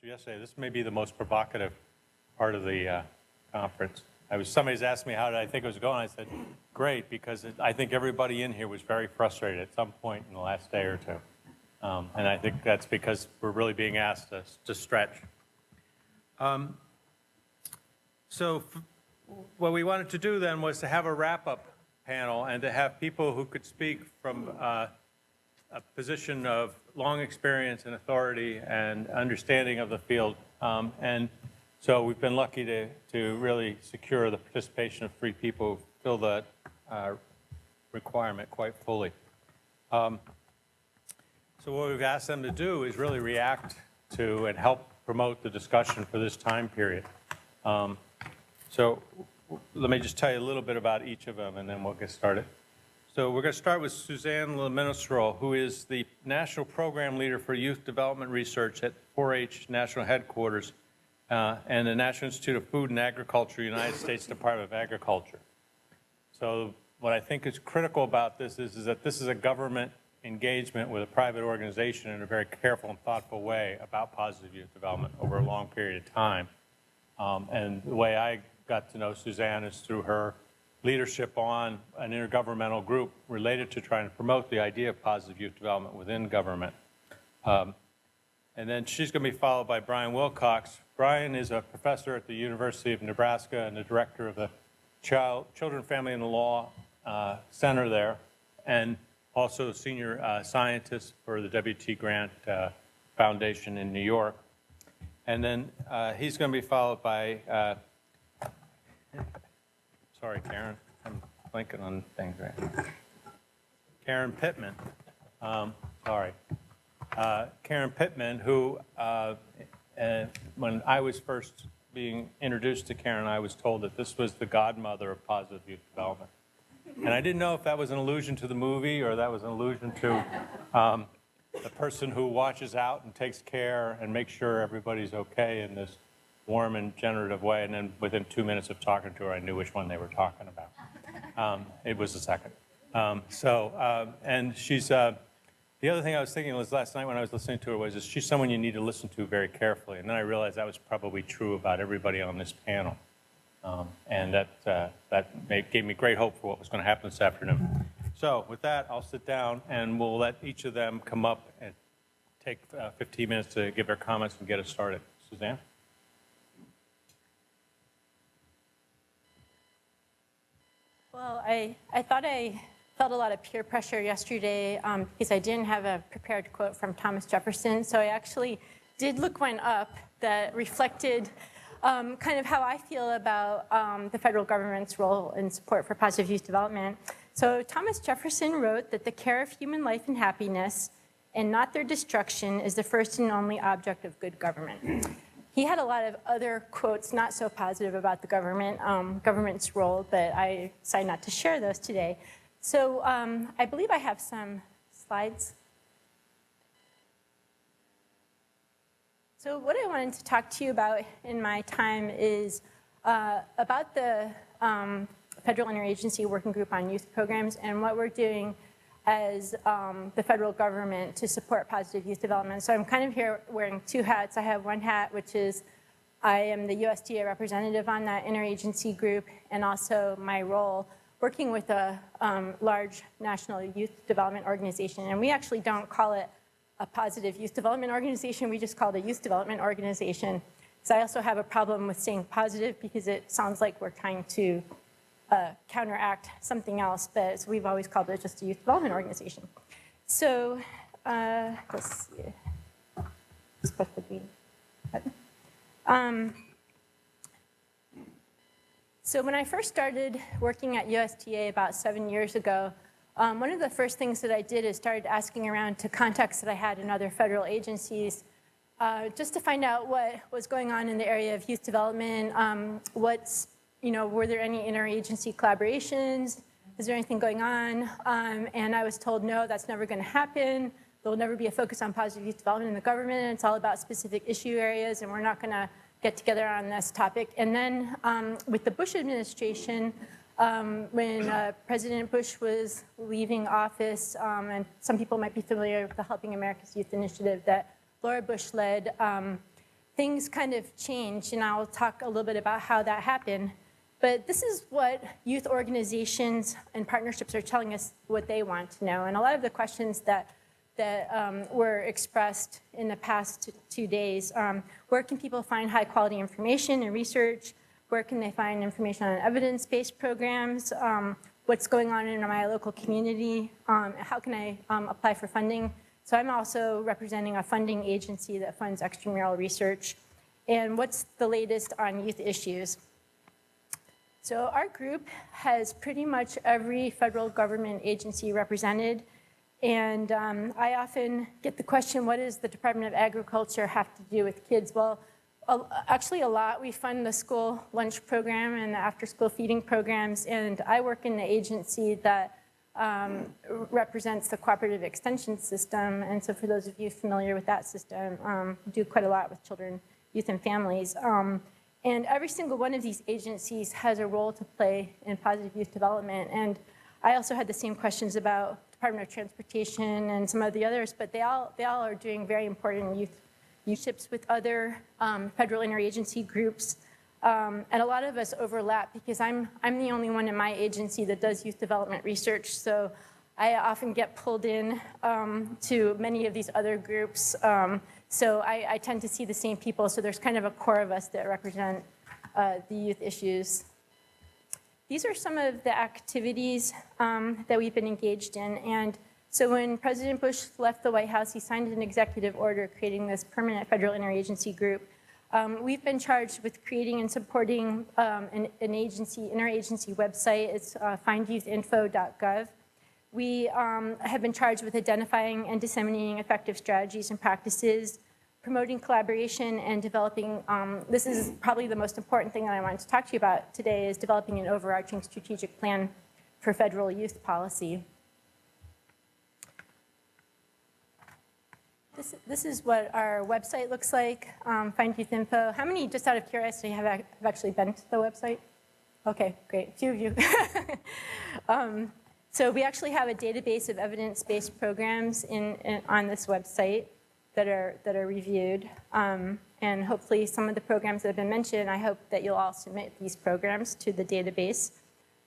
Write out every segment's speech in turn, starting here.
yesterday, this may be the most provocative part of the conference. Somebody's asked me how did I think it was going. I said, great, because I think everybody in here was very frustrated at some point in the last day or two. And I think that's because we're really being asked to stretch. So what we wanted to do then was to have a wrap-up panel and to have people who could speak from a position of long experience and authority and understanding of the field. And so we've been lucky to really secure the participation of 3 people who fill that requirement quite fully. So what we've asked them to do is really react to and help promote the discussion for this time period. So let me just tell you a little bit about each of them, and then we'll get started. So we're going to start with Suzanne Le Menestrel, who is the National Program Leader for Youth Development Research at 4-H National Headquarters and the National Institute of Food and Agriculture, United States Department of Agriculture. So what I think is critical about this is that this is a government engagement with a private organization in a very careful and thoughtful way about positive youth development over a long period of time. And the way I got to know Suzanne is through her leadership on an intergovernmental group related to trying to promote the idea of positive youth development within government. And then she's going to be followed by Brian Wilcox. Brian is a professor at the University of Nebraska and the director of the Children, Family, and the Law Center there, and also a senior scientist for the W.T. Grant Foundation in New York. And then he's going to be followed by, sorry, Karen, I'm blanking on things right. Karen Pittman, sorry. Karen Pittman, who, when I was first being introduced to Karen, I was told that this was the godmother of positive youth development. And I didn't know if that was an allusion to the movie or that was an allusion to the person who watches out and takes care and makes sure everybody's okay in this warm and generative way. And then within 2 minutes of talking to her, I knew which one they were talking about. It was the second. And she's, the other thing I was thinking was last night when I was listening to her was she's someone you need to listen to very carefully. And then I realized that was probably true about everybody on this panel. And that gave me great hope for what was going to happen this afternoon. So with that, I'll sit down and we'll let each of them come up and take 15 minutes to give their comments and get us started. Suzanne? Well, I thought I felt a lot of peer pressure yesterday because I didn't have a prepared quote from Thomas Jefferson. So I actually did look one up that reflected kind of how I feel about the federal government's role in support for positive youth development. So Thomas Jefferson wrote that the care of human life and happiness and not their destruction is the first and only object of good government. He had a lot of other quotes not so positive about the government's role, but I decided not to share those today. So I believe I have some slides. So what I wanted to talk to you about in my time is about the Federal Interagency Working Group on Youth Programs and what we're doing as the federal government to support positive youth development. So I'm kind of here wearing 2 hats. I have one hat, which is I am the USDA representative on that interagency group, and also my role working with a large national youth development organization. And we actually don't call it a positive youth development organization. We just call it a youth development organization. So I also have a problem with saying positive because it sounds like we're trying to counteract something else, but we've always called it just a youth development organization. So let's see. Let's put the green button. So when I first started working at USDA about 7 years ago, one of the first things that I did is started asking around to contacts that I had in other federal agencies just to find out what was going on in the area of youth development, were there any interagency collaborations? Is there anything going on? And I was told, no, that's never going to happen. There will never be a focus on positive youth development in the government. It's all about specific issue areas, and we're not going to get together on this topic. And then with the Bush administration, when President Bush was leaving office, and some people might be familiar with the Helping America's Youth Initiative that Laura Bush led, things kind of changed, and I'll talk a little bit about how that happened. But this is what youth organizations and partnerships are telling us what they want to know. And a lot of the questions that were expressed in the past 2 days, where can people find high quality information and research? Where can they find information on evidence-based programs? What's going on in my local community? How can I apply for funding? So I'm also representing a funding agency that funds extramural research. And what's the latest on youth issues? So our group has pretty much every federal government agency represented. And I often get the question, what does the Department of Agriculture have to do with kids? Well, actually a lot. We fund the school lunch program and the after-school feeding programs. And I work in the agency that represents the cooperative extension system. And so for those of you familiar with that system, do quite a lot with children, youth, and families. And every single one of these agencies has a role to play in positive youth development. And I also had the same questions about Department of Transportation and some of the others, but they all are doing very important youth ships with other federal interagency groups. And a lot of us overlap because I'm the only one in my agency that does youth development research. So I often get pulled in to many of these other groups. So I tend to see the same people. So there's kind of a core of us that represent the youth issues. These are some of the activities that we've been engaged in. And so when President Bush left the White House, he signed an executive order creating this permanent federal interagency group. We've been charged with creating and supporting an interagency website. It's findyouth.info.gov. We have been charged with identifying and disseminating effective strategies and practices, promoting collaboration, and developing, this is probably the most important thing that I wanted to talk to you about today, is developing an overarching strategic plan for federal youth policy. This is what our website looks like, Find Youth Info. How many, just out of curiosity, have actually been to the website? Okay, great, a few of you. So we actually have a database of evidence-based programs on this website that are reviewed. And hopefully some of the programs that have been mentioned, I hope that you'll all submit these programs to the database.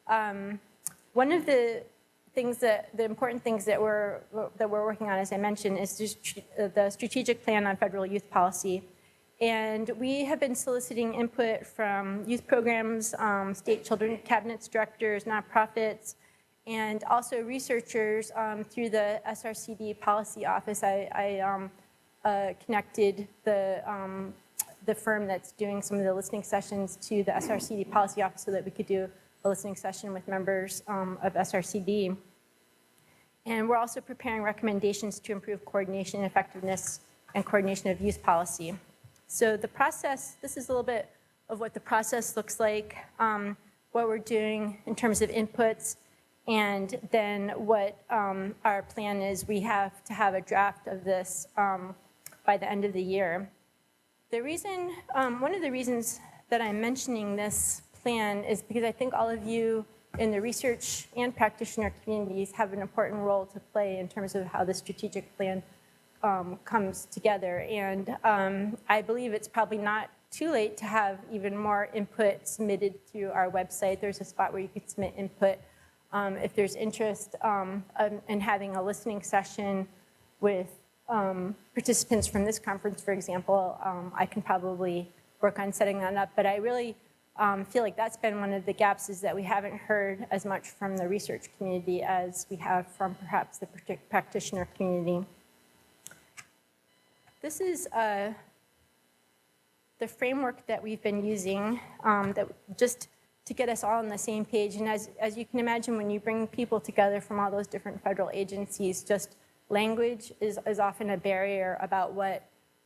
One of the important things that we're working on, as I mentioned, is the strategic plan on federal youth policy. And we have been soliciting input from youth programs, state children cabinets directors, nonprofits, and also researchers through the SRCD policy office. I connected the firm that's doing some of the listening sessions to the SRCD policy office so that we could do a listening session with members of SRCD. And we're also preparing recommendations to improve coordination, effectiveness, and coordination of youth policy. So the process, this is a little bit of what the process looks like, what we're doing in terms of inputs, and then what our plan is. We have to have a draft of this by the end of the year. The reason, one of the reasons that I'm mentioning this plan is because I think all of you in the research and practitioner communities have an important role to play in terms of how the strategic plan comes together. And I believe it's probably not too late to have even more input submitted through our website. There's a spot where you could submit input. If there's interest in having a listening session with participants from this conference, for example, I can probably work on setting that up. But I really feel like that's been one of the gaps, is that we haven't heard as much from the research community as we have from perhaps the practitioner community. This is the framework that we've been using just to get us all on the same page. And as you can imagine, when you bring people together from all those different federal agencies, just language is often a barrier about what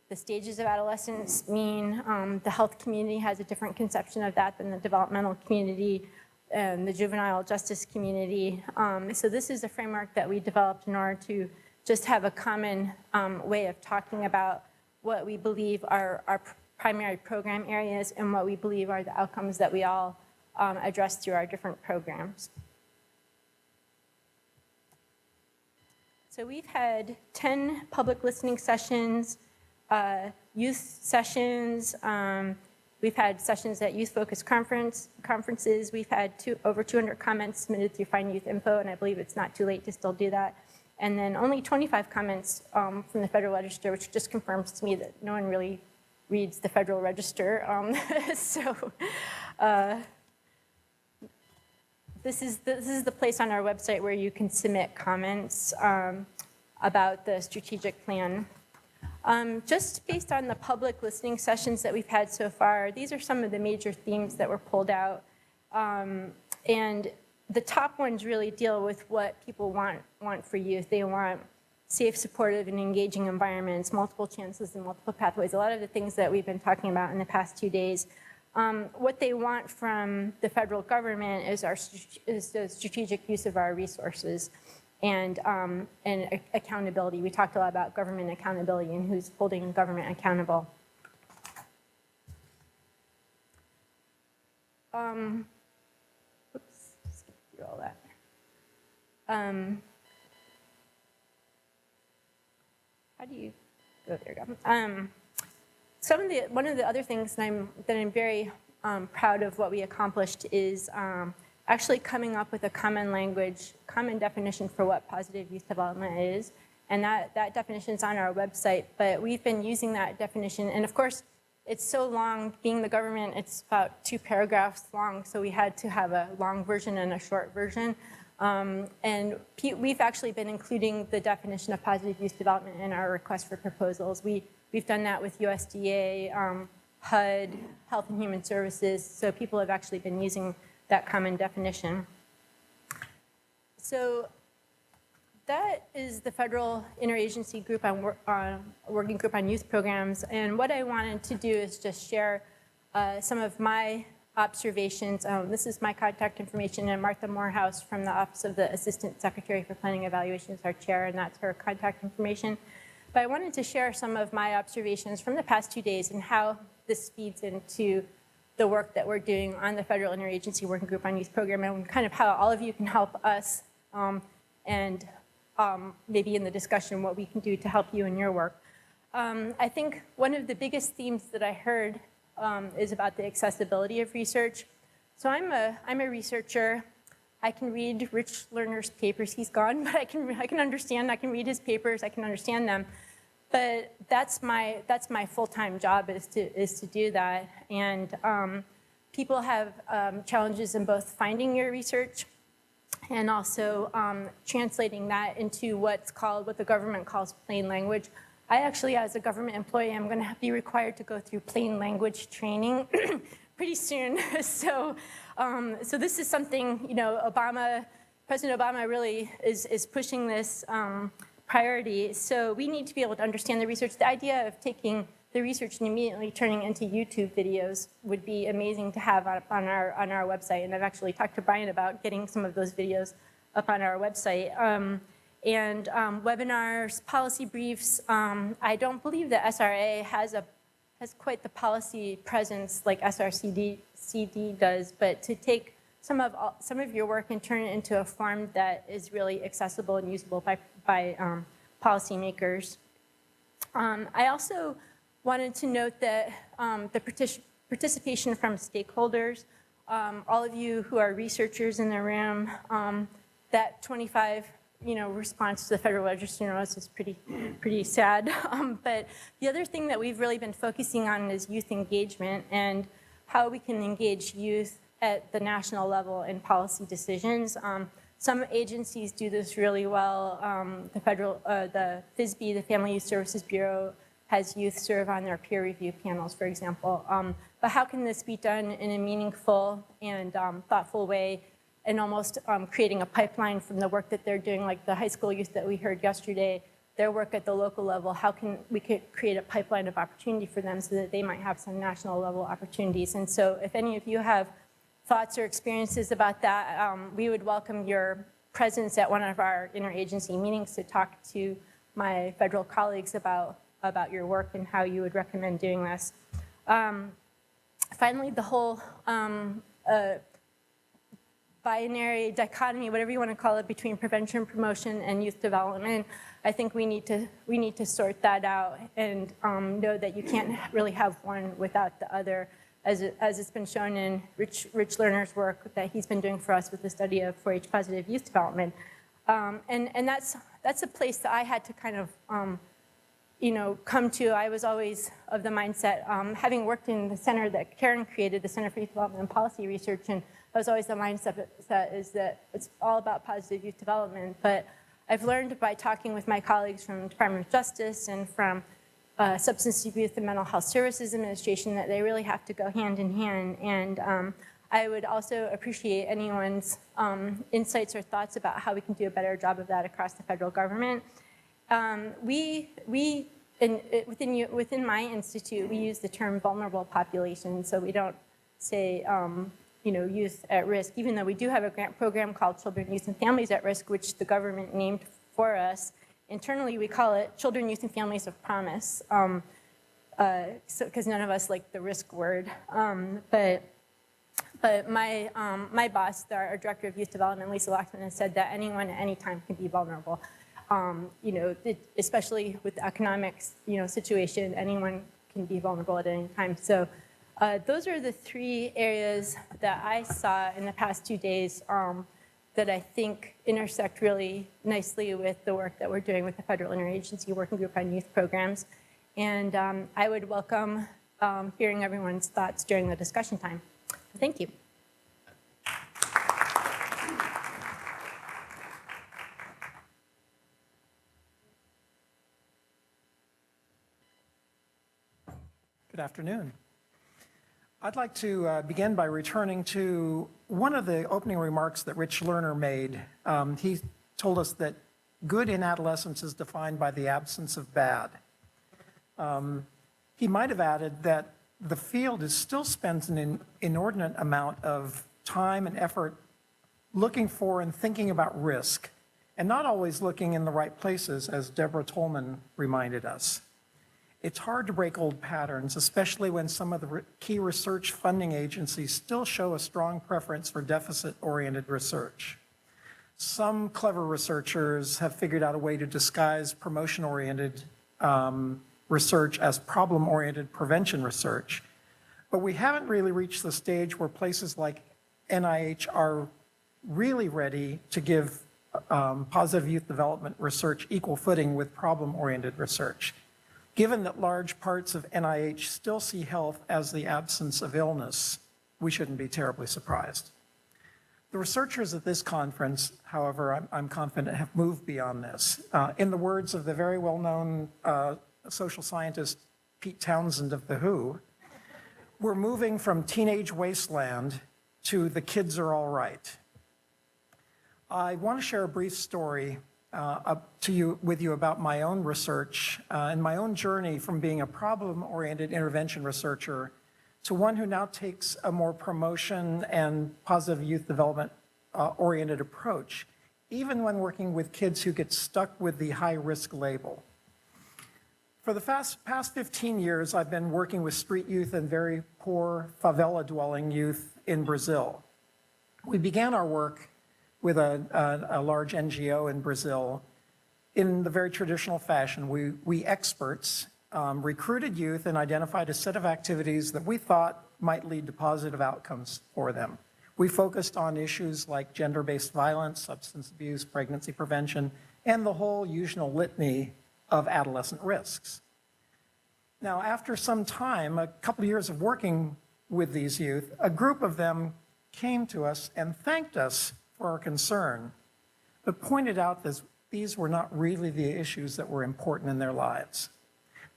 the stages of adolescence mean. The health community has a different conception of that than the developmental community and the juvenile justice community. So this is a framework that we developed in order to just have a common way of talking about what we believe are our primary program areas and what we believe are the outcomes that we all address through our different programs. So we've had 10 public listening sessions, youth sessions. We've had sessions at youth-focused conferences. We've had over 200 comments submitted through Find Youth Info, and I believe it's not too late to still do that. And then only 25 comments from the Federal Register, which just confirms to me that no one really reads the Federal Register. This is the place on our website where you can submit comments about the strategic plan. Just based on the public listening sessions that we've had so far, these are some of the major themes that were pulled out. And the top ones really deal with what people want for youth. They want safe, supportive, and engaging environments, multiple chances and multiple pathways, a lot of the things that we've been talking about in the past 2 days. What they want from the federal government is the strategic use of our resources and accountability. We talked a lot about government accountability and who's holding government accountable. Oops, skip through all that. How do you go? There you go. One of the other things that I'm very proud of what we accomplished is actually coming up with a common definition for what positive youth development is. And that definition is on our website, but we've been using that definition. And of course, it's so long, being the government, it's about 2 paragraphs long, so we had to have a long version and a short version. And we've actually been including the definition of positive youth development in our request for proposals. We've done that with USDA, HUD, Health and Human Services, so people have actually been using that common definition. So that is the Federal Interagency Group Working Group on Youth Programs, and what I wanted to do is just share some of my observations. This is my contact information, and Martha Morehouse from the Office of the Assistant Secretary for Planning Evaluation is our chair, and that's her contact information. But I wanted to share some of my observations from the past 2 days and how this feeds into the work that we're doing on the Federal Interagency Working Group on Youth Program, and kind of how all of you can help us, and maybe in the discussion what we can do to help you in your work. I think one of the biggest themes that I heard is about the accessibility of research. So I'm a researcher. I can read Rich Lerner's papers. He's gone, but I can understand. I can read his papers. I can understand them. But that's my full-time job is to do that. And people have challenges in both finding your research and also translating that into what the government calls plain language. I actually, as a government employee, I'm going to be required to go through plain language training pretty soon. So this is something, President Obama really is pushing this priority. So we need to be able to understand the research. The idea of taking the research and immediately turning into YouTube videos would be amazing to have up on our website. And I've actually talked to Brian about getting some of those videos up on our website. And webinars, policy briefs. I don't believe that SRA has quite the policy presence like SRCD does, but to take some of your work and turn it into a form that is really accessible and usable by policymakers. I also wanted to note that the participation from stakeholders, all of you who are researchers in the room, that 25 response to the Federal Register notice is pretty sad. But the other thing that we've really been focusing on is youth engagement and how we can engage youth at the national level in policy decisions. Some agencies do this really well. The FISB, the Family Youth Services Bureau, has youth serve on their peer review panels, for example. But how can this be done in a meaningful and thoughtful way, and almost creating a pipeline from the work that they're doing, like the high school youth that we heard yesterday, their work at the local level, how can we create a pipeline of opportunity for them so that they might have some national level opportunities. And so if any of you have thoughts or experiences about that, we would welcome your presence at one of our interagency meetings to talk to my federal colleagues about your work and how you would recommend doing this. Finally, the whole binary dichotomy, whatever you want to call it, between prevention, promotion, and youth development. I think we need to sort that out and know that you can't really have one without the other, as it's been shown in Rich Lerner's work that he's been doing for us with the study of 4-H positive youth development. And that's a place that I had to kind of come to. I was always of the mindset, having worked in the center that Karen created, the Center for Youth Development and Policy Research, and I was always the mindset is that it's all about positive youth development. But I've learned by talking with my colleagues from the Department of Justice and from Substance Abuse and Mental Health Services Administration that they really have to go hand in hand. And I would also appreciate anyone's insights or thoughts about how we can do a better job of that across the federal government. Within my institute, we use the term vulnerable population, so we don't say youth at risk, even though we do have a grant program called Children, Youth, and Families at Risk, which the government named for us. Internally, we call it Children, Youth, and Families of Promise, because none of us like the risk word. But my boss, our director of youth development, Lisa Loxman, has said that anyone at any time can be vulnerable. Especially with the economic situation, anyone can be vulnerable at any time. So those are the three areas that I saw in the past 2 days that I think intersect really nicely with the work that we're doing with the Federal Interagency Working Group on Youth Programs. And I would welcome hearing everyone's thoughts during the discussion time. Thank you. Good afternoon. I'd like to begin by returning to one of the opening remarks that Rich Lerner made. He told us that good in adolescence is defined by the absence of bad. He might have added that the field is still spends an inordinate amount of time and effort looking for and thinking about risk, and not always looking in the right places, as Deborah Tolan reminded us. It's hard to break old patterns, especially when some of the key research funding agencies still show a strong preference for deficit-oriented research. Some clever researchers have figured out a way to disguise promotion-oriented research as problem-oriented prevention research, but we haven't really reached the stage where places like NIH are really ready to give positive youth development research equal footing with problem-oriented research. Given that large parts of NIH still see health as the absence of illness, we shouldn't be terribly surprised. The researchers at this conference, however, I'm confident have moved beyond this. In the words of the very well-known social scientist Pete Townsend of The Who, we're moving from teenage wasteland to the kids are all right. I want to share a brief story with you about my own research and my own journey from being a problem-oriented intervention researcher to one who now takes a more promotion and positive youth development oriented approach, even when working with kids who get stuck with the high-risk label. For the past 15 years, I've been working with street youth and very poor favela-dwelling youth in Brazil. We began our work with a large NGO in Brazil in the very traditional fashion. We experts recruited youth and identified a set of activities that we thought might lead to positive outcomes for them. We focused on issues like gender-based violence, substance abuse, pregnancy prevention, and the whole usual litany of adolescent risks. Now, after some time, a couple of years of working with these youth, a group of them came to us and thanked us for our concern, but pointed out that these were not really the issues that were important in their lives.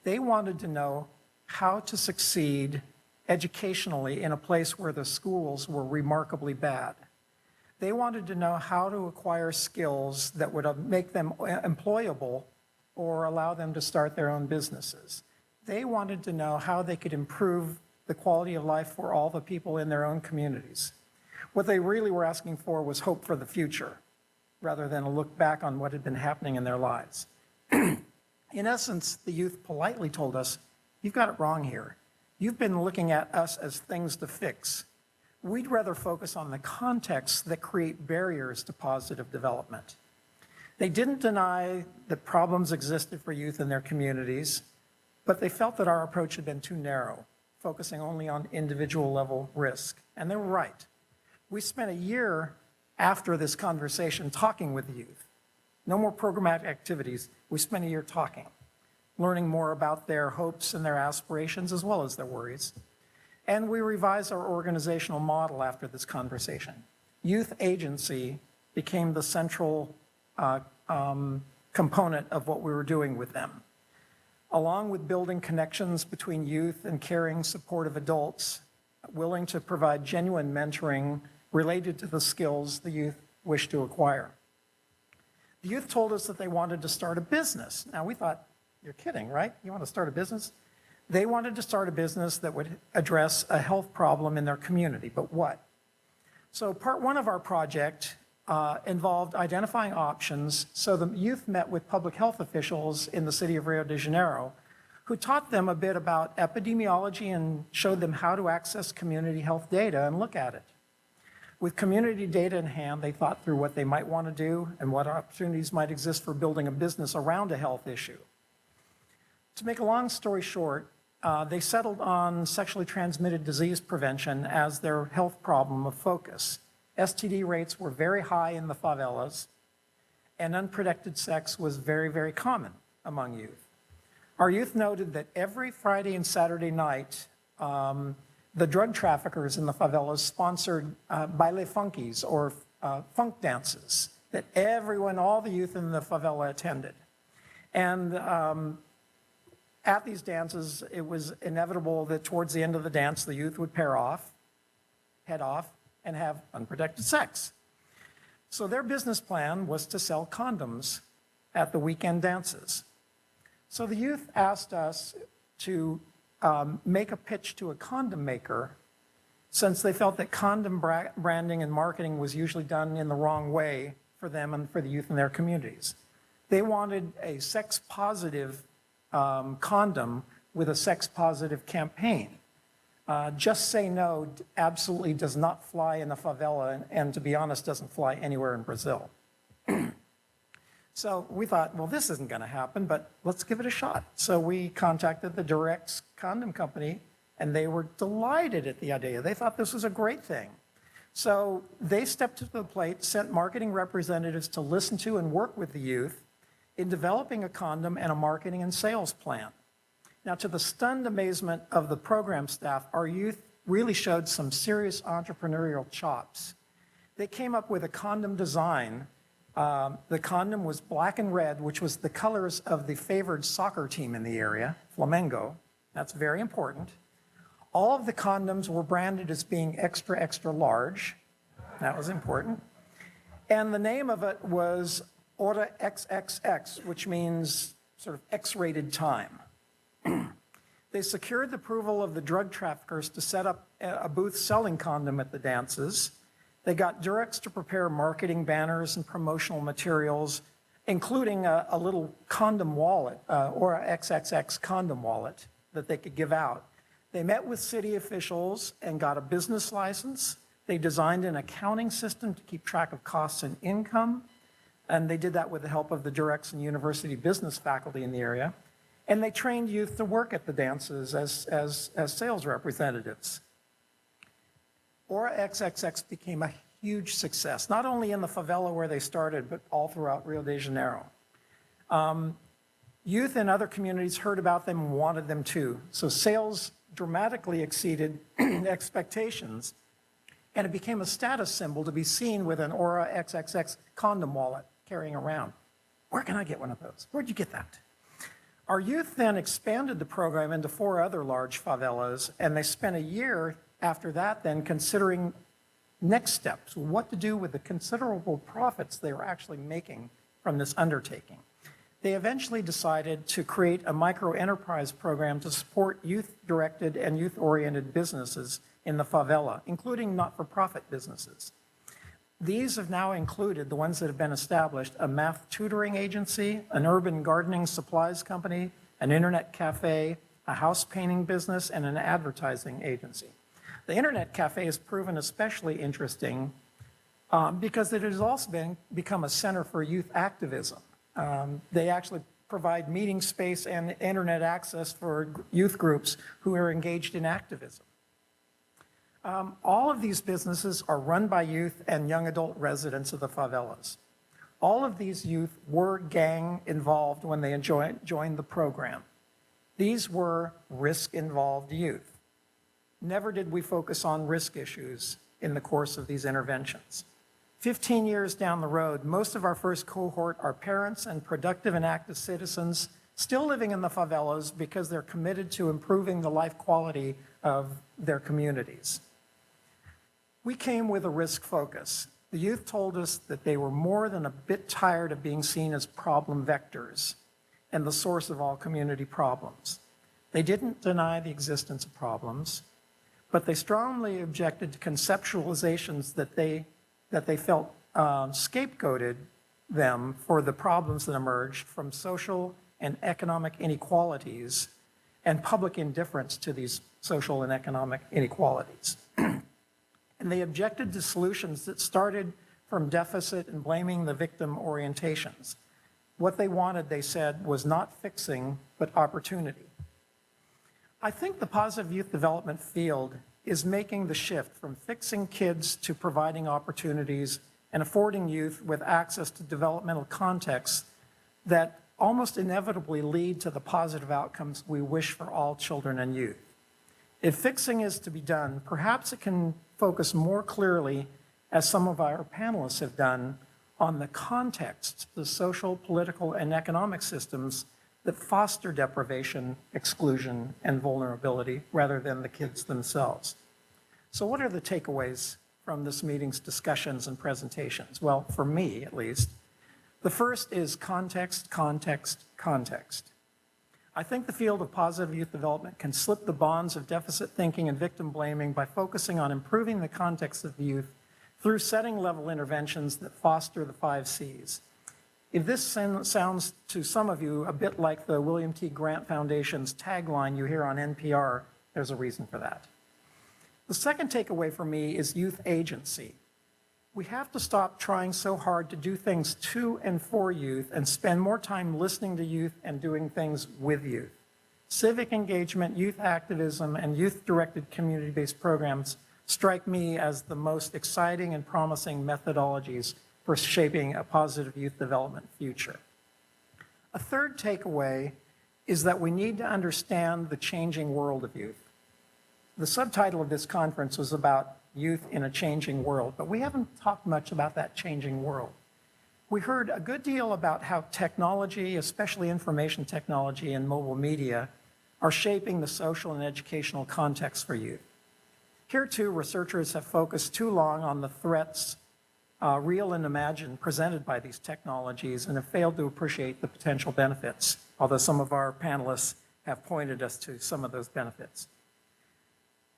They wanted to know how to succeed educationally in a place where the schools were remarkably bad. They wanted to know how to acquire skills that would make them employable or allow them to start their own businesses. They wanted to know how they could improve the quality of life for all the people in their own communities. What they really were asking for was hope for the future, rather than a look back on what had been happening in their lives. In essence, the youth politely told us, "You've got it wrong here. You've been looking at us as things to fix. we'd rather focus on the contexts that create barriers to positive development. They didn't deny that problems existed for youth in their communities, but they felt that our approach had been too narrow, focusing only on individual level risk. And they were right. We spent a year after this conversation talking with the youth. No more programmatic activities. We spent a year talking, learning more about their hopes and their aspirations as well as their worries. And we revised our organizational model after this conversation. Youth agency became the central component of what we were doing with them. Along with building connections between youth and caring, supportive adults, willing to provide genuine mentoring related to the skills the youth wish to acquire. The youth told us that they wanted to start a business. Now we thought, you're kidding, right? You want to start a business? They wanted to start a business that would address a health problem in their community, but what? So part one of our project involved identifying options. So the youth met with public health officials in the city of Rio de Janeiro, who taught them a bit about epidemiology and showed them how to access community health data and look at it. With community data in hand, they thought through what they might want to do and what opportunities might exist for building a business around a health issue. To make a long story short, they settled on sexually transmitted disease prevention as their health problem of focus. STD rates were very high in the favelas, and unprotected sex was very, very common among youth. Our youth noted that every Friday and Saturday night, the drug traffickers in the favelas sponsored baile funkies, or funk dances, that everyone, all the youth in the favela attended. And at these dances, it was inevitable that towards the end of the dance, the youth would head off, and have unprotected sex. So their business plan was to sell condoms at the weekend dances. So the youth asked us to make a pitch to a condom maker, since they felt that condom branding and marketing was usually done in the wrong way for them and for the youth in their communities. They wanted a sex-positive condom with a sex-positive campaign. Just Say No absolutely does not fly in the favela, and to be honest, doesn't fly anywhere in Brazil. So we thought, well, this isn't going to happen, but let's give it a shot. So we contacted the Durex condom company, and they were delighted at the idea. They thought this was a great thing. So they stepped to the plate, sent marketing representatives to listen to and work with the youth in developing a condom and a marketing and sales plan. Now, to the stunned amazement of the program staff, our youth really showed some serious entrepreneurial chops. They came up with a condom design. The condom was black and red, which was the colors of the favored soccer team in the area, Flamengo. That's very important. All of the condoms were branded as being extra, extra large. That was important. And the name of it was Hora XXX, which means sort of X-rated time. They secured the approval of the drug traffickers to set up a booth selling condom at the dances. They got Durex to prepare marketing banners and promotional materials, including a little condom wallet, or a XXX condom wallet that they could give out. They met with city officials and got a business license. They designed an accounting system to keep track of costs and income, and they did that with the help of the Durex and university business faculty in the area. And they trained youth to work at the dances as sales representatives. Hora XXX became a huge success, not only in the favela where they started, but all throughout Rio de Janeiro. Youth in other communities heard about them and wanted them too. So sales dramatically exceeded expectations, and it became a status symbol to be seen with an Hora XXX condom wallet carrying around. Where can I get one of those? Where'd you get that? Our youth then expanded the program into 4 other large favelas, and they spent a year after that then considering next steps, what to do with the considerable profits they were actually making from this undertaking. They eventually decided to create a micro-enterprise program to support youth-directed and youth-oriented businesses in the favela, including not-for-profit businesses. These have now included, the ones that have been established, a math tutoring agency, an urban gardening supplies company, an internet cafe, a house painting business, and an advertising agency. The Internet Cafe has proven especially interesting because it has also become a center for youth activism. They actually provide meeting space and internet access for youth groups who are engaged in activism. All of these businesses are run by youth and young adult residents of the favelas. All of these youth were gang involved when they joined the program. These were risk-involved youth. Never did we focus on risk issues in the course of these interventions. 15 years down the road, most of our first cohort are parents and productive and active citizens still living in the favelas because they're committed to improving the life quality of their communities. We came with a risk focus. The youth told us that they were more than a bit tired of being seen as problem vectors and the source of all community problems. They didn't deny the existence of problems, but they strongly objected to conceptualizations that they felt scapegoated them for the problems that emerged from social and economic inequalities and public indifference to these social and economic inequalities. And they objected to solutions that started from deficit and blaming the victim orientations. What they wanted, they said, was not fixing, but opportunity. I think the positive youth development field is making the shift from fixing kids to providing opportunities and affording youth with access to developmental contexts that almost inevitably lead to the positive outcomes we wish for all children and youth. If fixing is to be done, perhaps it can focus more clearly, as some of our panelists have done, on the context, the social, political, and economic systems that foster deprivation, exclusion, and vulnerability, rather than the kids themselves. So what are the takeaways from this meeting's discussions and presentations? Well, for me, at least, the first is context, context, context. I think the field of positive youth development can slip the bonds of deficit thinking and victim blaming by focusing on improving the context of youth through setting-level interventions that foster the 5 C's. If this sounds to some of you a bit like the William T. Grant Foundation's tagline you hear on NPR, there's a reason for that. The second takeaway for me is youth agency. We have to stop trying so hard to do things to and for youth and spend more time listening to youth and doing things with youth. Civic engagement, youth activism, and youth-directed community-based programs strike me as the most exciting and promising methodologies for shaping a positive youth development future. A third takeaway is that we need to understand the changing world of youth. The subtitle of this conference was about youth in a changing world, but we haven't talked much about that changing world. We heard a good deal about how technology, especially information technology and mobile media, are shaping the social and educational context for youth. Here too, researchers have focused too long on the threats, real and imagined, presented by these technologies and have failed to appreciate the potential benefits, although some of our panelists have pointed us to some of those benefits.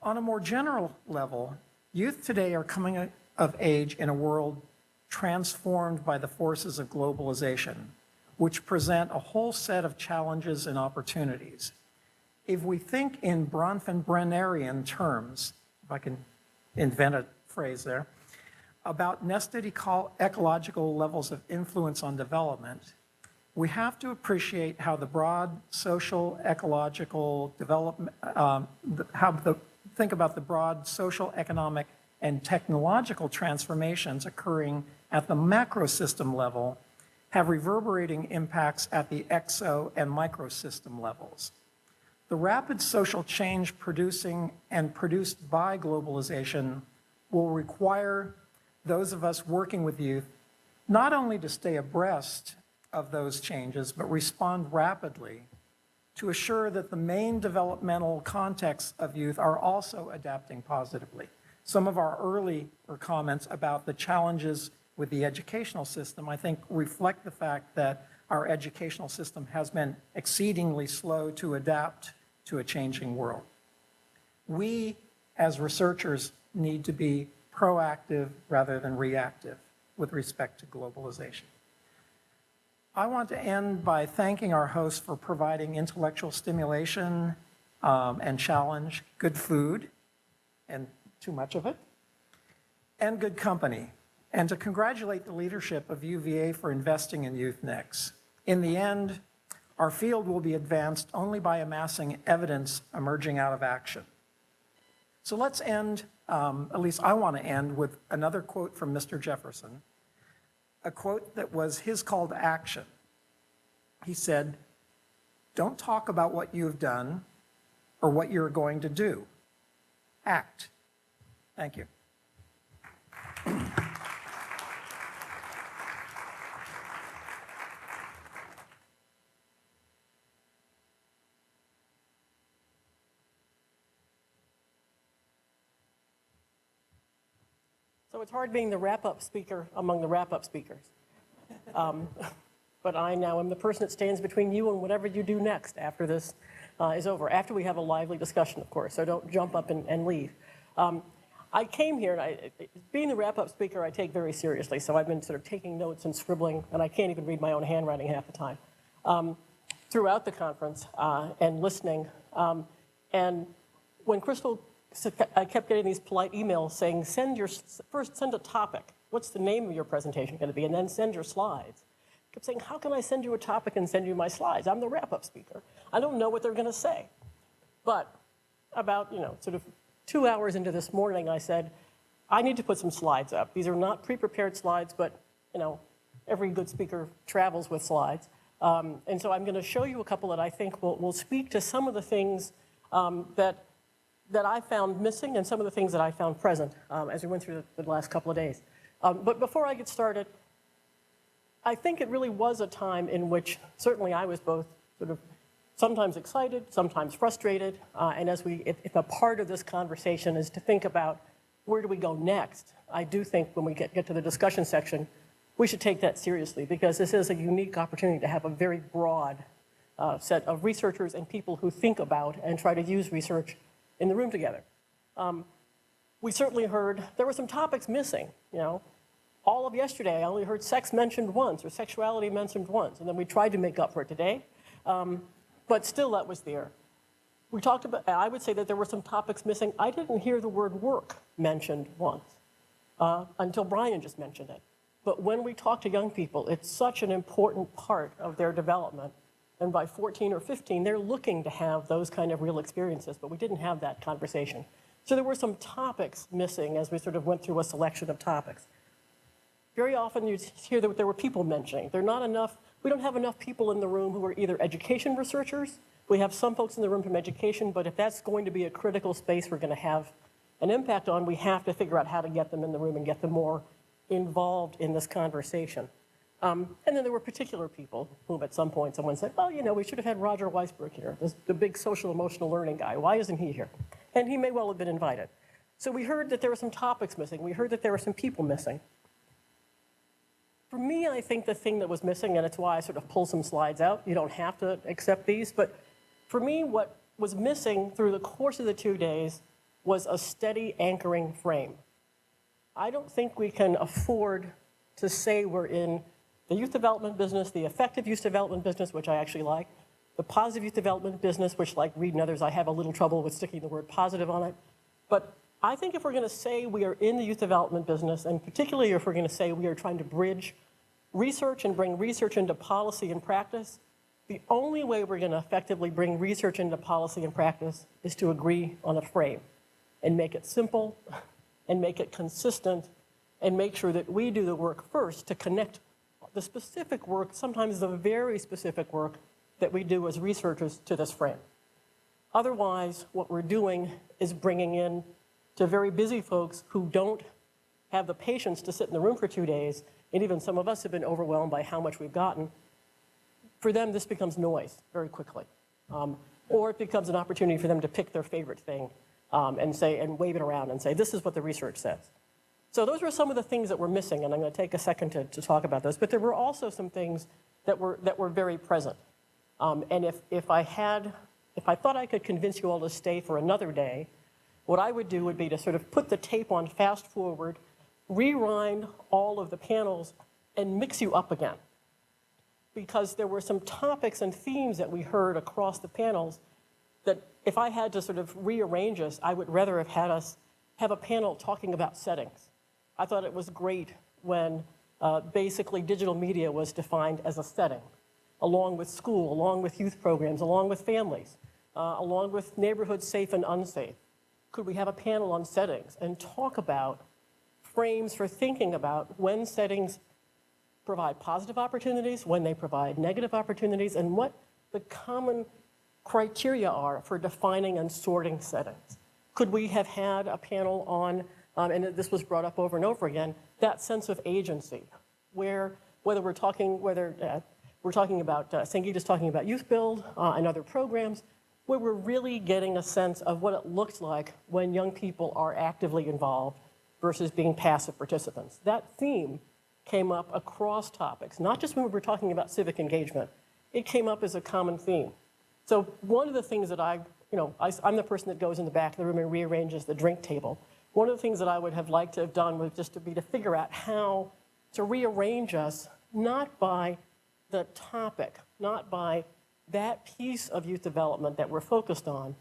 On a more general level, youth today are coming of age in a world transformed by the forces of globalization, which present a whole set of challenges and opportunities. If we think in Bronfenbrennerian terms, if I can invent a phrase there, about nested ecological levels of influence on development, we have to appreciate how the broad social, ecological development, think about the broad social, economic, and technological transformations occurring at the macro system level have reverberating impacts at the exo and microsystem levels. The rapid social change produced by globalization will require those of us working with youth not only to stay abreast of those changes, but respond rapidly to assure that the main developmental contexts of youth are also adapting positively. Some of our earlier comments about the challenges with the educational system, I think, reflect the fact that our educational system has been exceedingly slow to adapt to a changing world. We, as researchers, need to be proactive rather than reactive with respect to globalization. I want to end by thanking our hosts for providing intellectual stimulation and challenge, good food, and too much of it, and good company, and to congratulate the leadership of UVA for investing in Youth-Nex. In the end, our field will be advanced only by amassing evidence emerging out of action. So let's end, at least I want to end, with another quote from Mr. Jefferson, a quote that was his call to action. He said, "Don't talk about what you have done or what you're going to do. Act." Thank you. So it's hard being the wrap-up speaker among the wrap-up speakers. But I now am the person that stands between you and whatever you do next after this is over, after we have a lively discussion, of course, so don't jump up and leave. I came here, and being the wrap-up speaker, I take very seriously, so I've been sort of taking notes and scribbling, and I can't even read my own handwriting half the time, throughout the conference and listening. And when Crystal I kept getting these polite emails saying, first send a topic. What's the name of your presentation going to be? And then send your slides. I kept saying, how can I send you a topic and send you my slides? I'm the wrap-up speaker. I don't know what they're going to say. But about, sort of 2 hours into this morning, I said, I need to put some slides up. These are not pre-prepared slides, but, every good speaker travels with slides. And so I'm going to show you a couple that I think will speak to some of the things that I found missing and some of the things that I found present as we went through the last couple of days. But before I get started, I think it really was a time in which certainly I was both sort of sometimes excited, sometimes frustrated, and if a part of this conversation is to think about where do we go next, I do think when we get to the discussion section, we should take that seriously because this is a unique opportunity to have a very broad set of researchers and people who think about and try to use research in the room together. We certainly heard, there were some topics missing, All of yesterday, I only heard sex mentioned once or sexuality mentioned once, and then we tried to make up for it today, but still that was there. We talked about, I would say that there were some topics missing. I didn't hear the word work mentioned once until Brian just mentioned it. But when we talk to young people, it's such an important part of their development. And by 14 or 15, they're looking to have those kind of real experiences, but we didn't have that conversation. So there were some topics missing as we sort of went through a selection of topics. Very often you hear that there were people mentioning. We don't have enough people in the room who are either education researchers. We have some folks in the room from education, but if that's going to be a critical space we're going to have an impact on, we have to figure out how to get them in the room and get them more involved in this conversation. And then there were particular people whom at some point someone said, well, we should have had Roger Weisberg here, the big social emotional learning guy. Why isn't he here? And he may well have been invited. So we heard that there were some topics missing. We heard that there were some people missing. For me, I think the thing that was missing, and it's why I sort of pulled some slides out, you don't have to accept these, but for me, what was missing through the course of the 2 days was a steady anchoring frame. I don't think we can afford to say we're in the youth development business, the effective youth development business, which I actually like, the positive youth development business, which like Reed and others, I have a little trouble with sticking the word positive on it. But I think if we're going to say we are in the youth development business, and particularly if we're going to say we are trying to bridge research and bring research into policy and practice, the only way we're going to effectively bring research into policy and practice is to agree on a frame and make it simple and make it consistent and make sure that we do the work first to connect the specific work, sometimes the very specific work that we do as researchers to this frame. Otherwise, what we're doing is bringing in to very busy folks who don't have the patience to sit in the room for 2 days, and even some of us have been overwhelmed by how much we've gotten. For them, this becomes noise very quickly. Or it becomes an opportunity for them to pick their favorite thing and wave it around and say, this is what the research says. So those were some of the things that were missing, and I'm going to take a second to talk about those. But there were also some things that were very present. And if I thought I could convince you all to stay for another day, what I would do would be to sort of put the tape on fast forward, rewind all of the panels, and mix you up again. Because there were some topics and themes that we heard across the panels that if I had to sort of rearrange us, I would rather have had us have a panel talking about settings. I thought it was great when basically digital media was defined as a setting, along with school, along with youth programs, along with families, along with neighborhoods safe and unsafe. Could we have a panel on settings and talk about frames for thinking about when settings provide positive opportunities, when they provide negative opportunities, and what the common criteria are for defining and sorting settings? Could we have had a panel on, and this was brought up over and over again, that sense of agency, where whether we're talking about, Sangeeta's talking about Youth Build and other programs, where we're really getting a sense of what it looks like when young people are actively involved versus being passive participants. That theme came up across topics, not just when we were talking about civic engagement. It came up as a common theme. So one of the things that I'm the person that goes in the back of the room and rearranges the drink table. One of the things that I would have liked to have done was just to figure out how to rearrange us, not by the topic, not by that piece of youth development that we're focused on,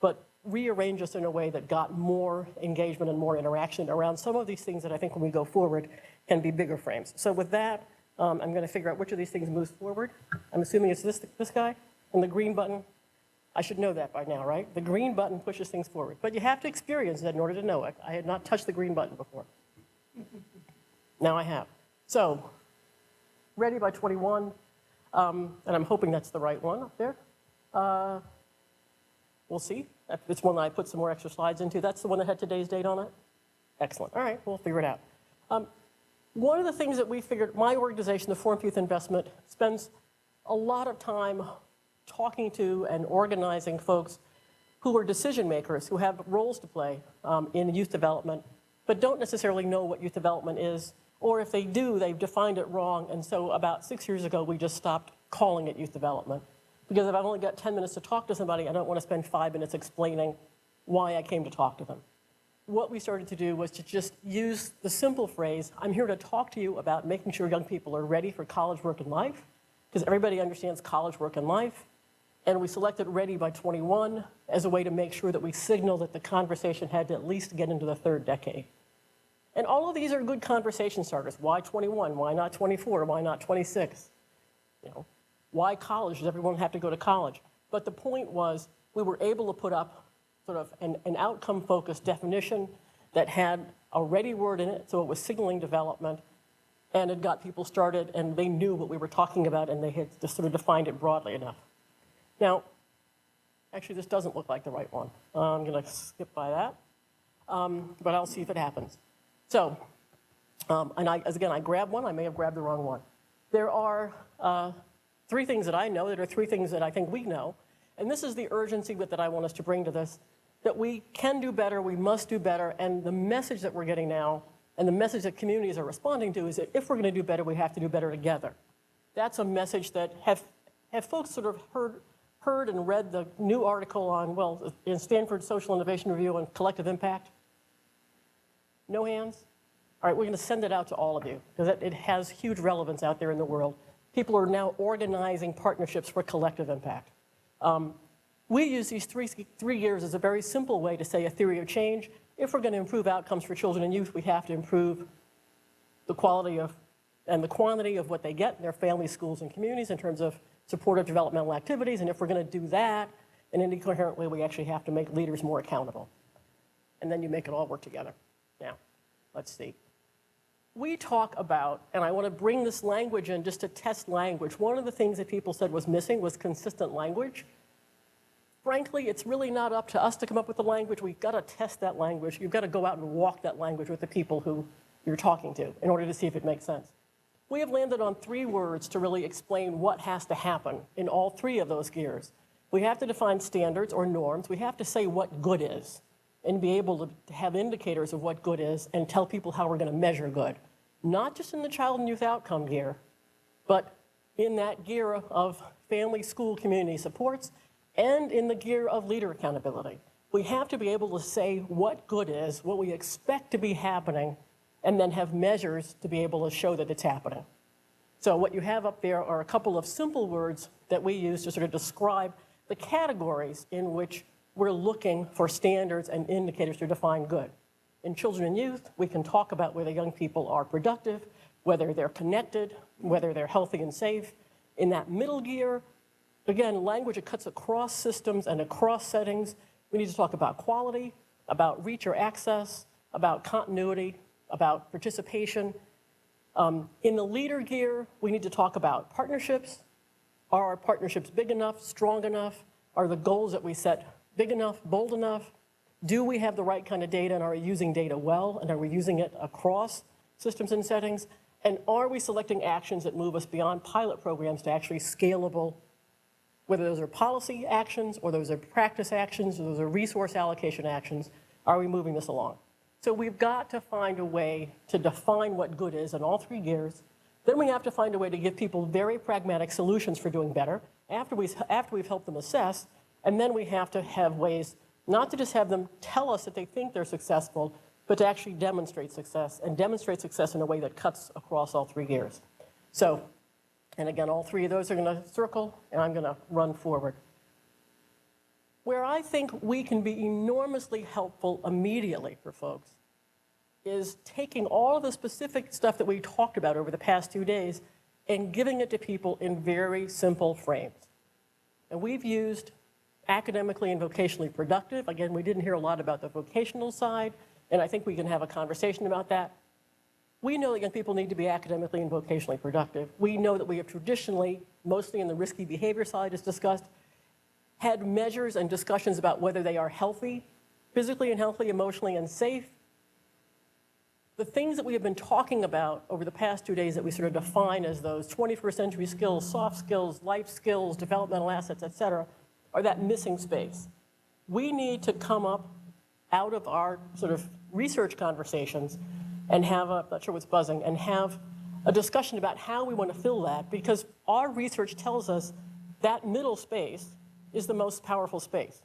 but rearrange us in a way that got more engagement and more interaction around some of these things that I think when we go forward can be bigger frames. So with that, I'm going to figure out which of these things moves forward. I'm assuming it's this guy and the green button. I should know that by now, right? The green button pushes things forward. But you have to experience that in order to know it. I had not touched the green button before. Now I have. So, ready by 21. And I'm hoping that's the right one up there. We'll see. It's one that I put some more extra slides into. That's the one that had today's date on it? Excellent. All right, we'll figure it out. One of the things that we figured, my organization, the Forum for Youth Investment, spends a lot of time talking to and organizing folks who are decision makers, who have roles to play in youth development, but don't necessarily know what youth development is, or if they do, they've defined it wrong. And so about 6 years ago, we just stopped calling it youth development. Because if I've only got 10 minutes to talk to somebody, I don't want to spend 5 minutes explaining why I came to talk to them. What we started to do was to just use the simple phrase, I'm here to talk to you about making sure young people are ready for college, work, and life, because everybody understands college, work, and life. And we selected Ready by 21 as a way to make sure that we signal that the conversation had to at least get into the third decade. And all of these are good conversation starters. Why 21? Why not 24? Why not 26? Why college? Does everyone have to go to college? But the point was, we were able to put up sort of an outcome-focused definition that had a ready word in it, so it was signaling development, and it got people started, and they knew what we were talking about, and they had just sort of defined it broadly enough. Now, actually, this doesn't look like the right one. I'm going to skip by that, but I'll see if it happens. So, and I grabbed one. I may have grabbed the wrong one. There are 3 things that I know. There are 3 things that I think we know. And this is the urgency that I want us to bring to this, that we can do better, we must do better, and the message that we're getting now, and the message that communities are responding to is that if we're going to do better, we have to do better together. That's a message that have folks sort of heard and read the new article on, in Stanford Social Innovation Review on collective impact? No hands? All right, we're going to send it out to all of you, because it has huge relevance out there in the world. People are now organizing partnerships for collective impact. We use these three years as a very simple way to say a theory of change. If we're going to improve outcomes for children and youth, we have to improve the quality of and the quantity of what they get in their families, schools, and communities in terms of supportive developmental activities. And if we're going to do that in an incoherent way, we actually have to make leaders more accountable. And then you make it all work together. Now, let's see. We talk about, and I want to bring this language in just to test language. One of the things that people said was missing was consistent language. Frankly, it's really not up to us to come up with the language. We've got to test that language. You've got to go out and walk that language with the people who you're talking to in order to see if it makes sense. We have landed on 3 words to really explain what has to happen in all 3 of those gears. We have to define standards or norms. We have to say what good is and be able to have indicators of what good is and tell people how we're going to measure good. Not just in the child and youth outcome gear, but in that gear of family, school, community supports, and in the gear of leader accountability. We have to be able to say what good is, what we expect to be happening, and then have measures to be able to show that it's happening. So what you have up there are a couple of simple words that we use to sort of describe the categories in which we're looking for standards and indicators to define good. In children and youth, we can talk about whether young people are productive, whether they're connected, whether they're healthy and safe. In that middle gear, again, language that cuts across systems and across settings. We need to talk about quality, about reach or access, about continuity, about participation. In the leader gear, we need to talk about partnerships. Are our partnerships big enough, strong enough? Are the goals that we set big enough, bold enough? Do we have the right kind of data, and are we using data well, and are we using it across systems and settings? And are we selecting actions that move us beyond pilot programs to actually scalable, whether those are policy actions, or those are practice actions, or those are resource allocation actions? Are we moving this along? So we've got to find a way to define what good is in all three gears. Then we have to find a way to give people very pragmatic solutions for doing better after we've helped them assess. And then we have to have ways not to just have them tell us that they think they're successful, but to actually demonstrate success, and demonstrate success in a way that cuts across all three gears. So, and again, all three of those are going to circle, and I'm going to run forward. Where I think we can be enormously helpful immediately for folks is taking all of the specific stuff that we talked about over the past 2 days and giving it to people in very simple frames. And we've used academically and vocationally productive. Again, we didn't hear a lot about the vocational side, and I think we can have a conversation about that. We know that young people need to be academically and vocationally productive. We know that we have traditionally, mostly in the risky behavior side as discussed, had measures and discussions about whether they are healthy, physically and healthy, emotionally and safe. The things that we have been talking about over the past 2 days that we sort of define as those 21st century skills, soft skills, life skills, developmental assets, et cetera, are that missing space. We need to come up out of our sort of research conversations and have a, not sure what's buzzing, and have a discussion about how we want to fill that, because our research tells us that middle space is the most powerful space.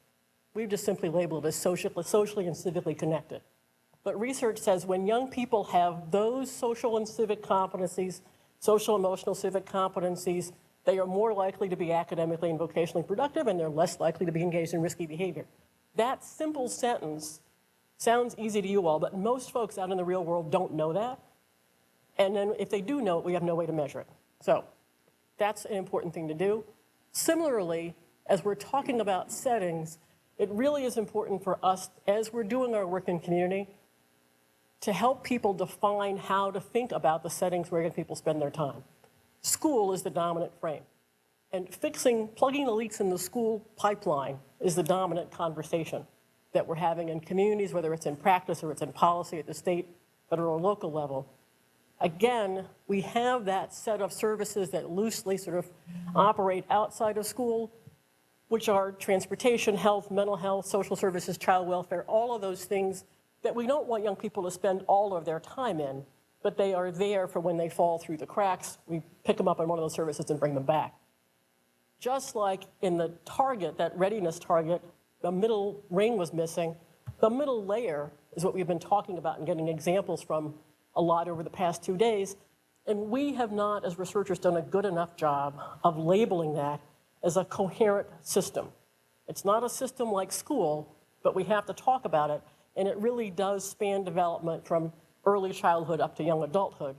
We've just simply labeled it as socially and civically connected. But research says when young people have those social and civic competencies, social, emotional, civic competencies, they are more likely to be academically and vocationally productive, and they're less likely to be engaged in risky behavior. That simple sentence sounds easy to you all, but most folks out in the real world don't know that. And then if they do know it, we have no way to measure it. So that's an important thing to do. Similarly, as we're talking about settings, it really is important for us, as we're doing our work in community, to help people define how to think about the settings where young people spend their time. School is the dominant frame. And plugging the leaks in the school pipeline is the dominant conversation that we're having in communities, whether it's in practice or it's in policy at the state, federal, or local level. Again, we have that set of services that loosely sort of operate outside of school, which are transportation, health, mental health, social services, child welfare, all of those things that we don't want young people to spend all of their time in, but they are there for when they fall through the cracks. We pick them up in one of those services and bring them back. Just like in the target, that readiness target, the middle ring was missing. The middle layer is what we've been talking about and getting examples from a lot over the past 2 days. And we have not, as researchers, done a good enough job of labeling that as a coherent system. It's not a system like school, but we have to talk about it. And it really does span development from early childhood up to young adulthood.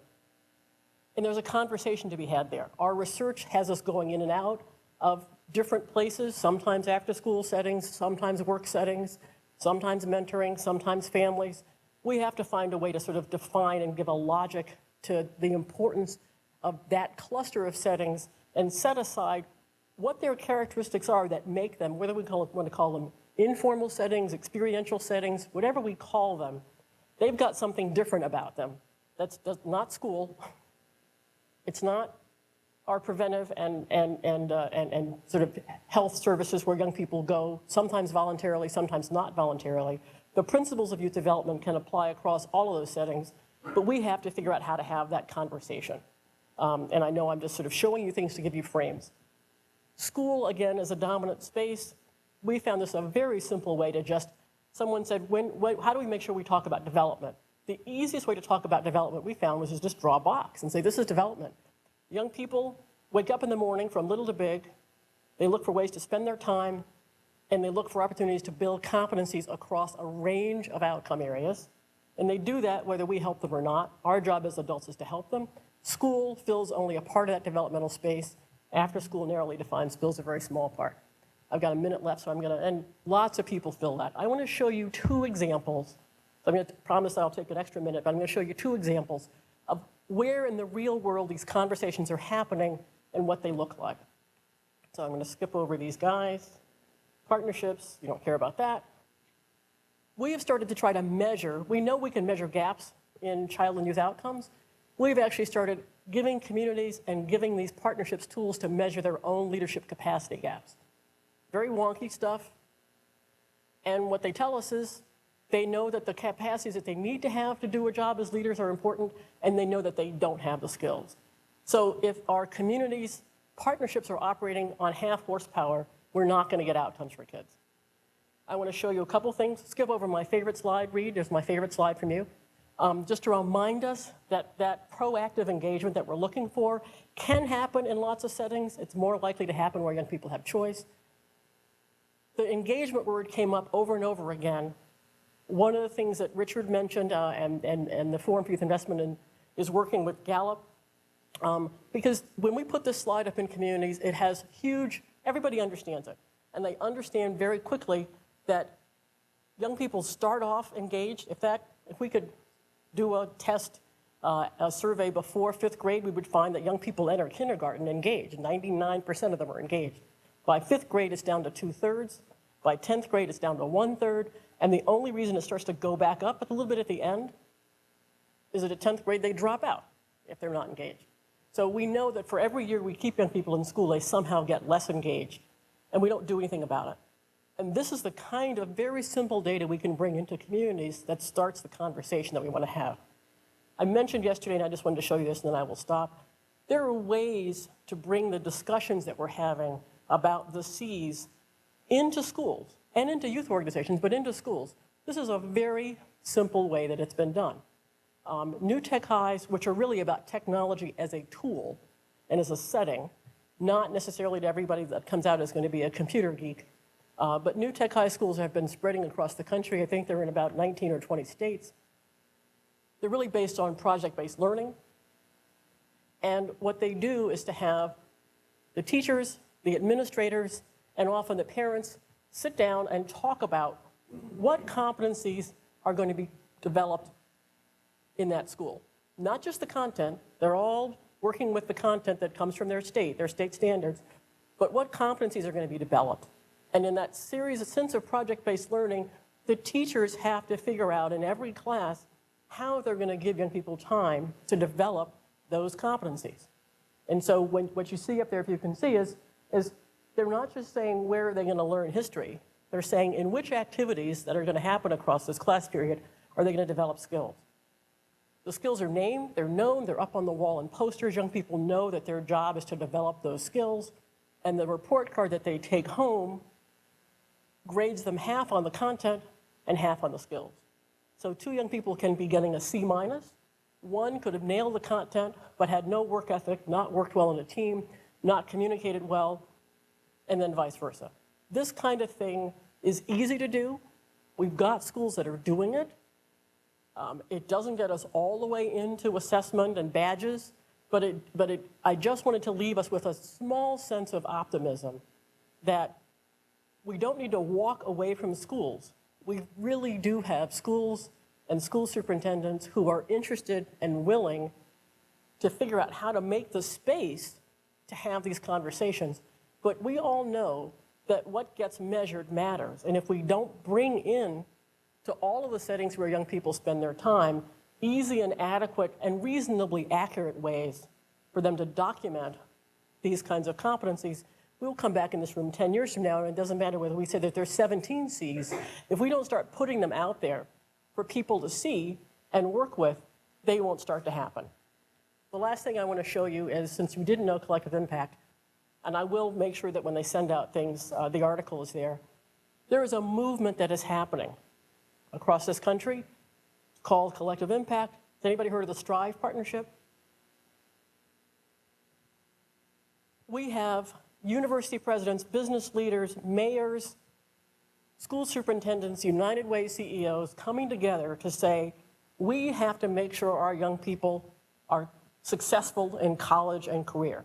And there's a conversation to be had there. Our research has us going in and out of different places, sometimes after school settings, sometimes work settings, sometimes mentoring, sometimes families. We have to find a way to sort of define and give a logic to the importance of that cluster of settings and set aside what their characteristics are that make them, whether we want to call them informal settings, experiential settings, whatever we call them, they've got something different about them. That's not school. It's not our preventive and sort of health services where young people go, sometimes voluntarily, sometimes not voluntarily. The principles of youth development can apply across all of those settings, but we have to figure out how to have that conversation. And I know I'm just sort of showing you things to give you frames. School, again, is a dominant space. We found this a very simple way to just, someone said, how do we make sure we talk about development? The easiest way to talk about development we found was to just draw a box and say, this is development. Young people wake up in the morning from little to big, they look for ways to spend their time, and they look for opportunities to build competencies across a range of outcome areas. And they do that whether we help them or not. Our job as adults is to help them. School fills only a part of that developmental space. After school narrowly defined fills a very small part. I've got a minute left, so I'm going to, and lots of people fill that. I want to show you 2 examples. So I'm going to promise I'll take an extra minute, but I'm going to show you 2 examples of where in the real world these conversations are happening and what they look like. So I'm going to skip over these guys. Partnerships, you don't care about that. We have started to try to measure, we know we can measure gaps in child and youth outcomes. We've actually started giving communities and giving these partnerships tools to measure their own leadership capacity gaps. Very wonky stuff. And what they tell us is they know that the capacities that they need to have to do a job as leaders are important, and they know that they don't have the skills. So if our communities' partnerships are operating on half horsepower, we're not going to get outcomes for kids. I want to show you a couple things. Skip over my favorite slide, Reed. There's my favorite slide from you. Just to remind us that that proactive engagement that we're looking for can happen in lots of settings. It's more likely to happen where young people have choice. The engagement word came up over and over again. One of the things that Richard mentioned and the Forum for Youth Investment is working with Gallup. Because when we put this slide up in communities, it has huge, everybody understands it. And they understand very quickly that young people start off engaged. If we could do a test, a survey before 5th grade, we would find that young people enter kindergarten engaged. 99% of them are engaged. By 5th grade, it's down to 2/3. By 10th grade, it's down to 1/3. And the only reason it starts to go back up a little bit at the end is that at 10th grade, they drop out if they're not engaged. So we know that for every year we keep young people in school, they somehow get less engaged, and we don't do anything about it. And this is the kind of very simple data we can bring into communities that starts the conversation that we want to have. I mentioned yesterday, and I just wanted to show you this, and then I will stop. There are ways to bring the discussions that we're having about the C's into schools and into youth organizations, but into schools. This is a very simple way that it's been done. New tech highs, which are really about technology as a tool and as a setting, not necessarily to everybody that comes out is going to be a computer geek, but new tech high schools have been spreading across the country. I think they're in about 19 or 20 states. They're really based on project-based learning. And what they do is to have the teachers, the administrators, and often the parents sit down and talk about what competencies are going to be developed in that school. Not just the content, they're all working with the content that comes from their state standards, but what competencies are going to be developed. And in that series, a sense of project-based learning, the teachers have to figure out in every class how they're going to give young people time to develop those competencies. And so what you see up there, if you can see, is they're not just saying where are they going to learn history. They're saying in which activities that are going to happen across this class period are they going to develop skills. The skills are named, they're known, they're up on the wall in posters. Young people know that their job is to develop those skills. And the report card that they take home grades them half on the content and half on the skills. So 2 young people can be getting a C-. One could have nailed the content, but had no work ethic, not worked well in a team, not communicated well, and then vice versa. This kind of thing is easy to do. We've got schools that are doing it. It doesn't get us all the way into assessment and badges, but I just wanted to leave us with a small sense of optimism that we don't need to walk away from schools. We really do have schools and school superintendents who are interested and willing to figure out how to make the space to have these conversations. But we all know that what gets measured matters. And if we don't bring in to all of the settings where young people spend their time, easy and adequate and reasonably accurate ways for them to document these kinds of competencies, we'll come back in this room 10 years from now, and it doesn't matter whether we say that there's 17 C's. If we don't start putting them out there for people to see and work with, they won't start to happen. The last thing I want to show you is, since you didn't know collective impact, and I will make sure that when they send out things, the article is there, there is a movement that is happening across this country called collective impact. Has anybody heard of the Strive partnership? We have university presidents, business leaders, mayors, school superintendents, United Way CEOs coming together to say, We have to make sure our young people are successful in college and career.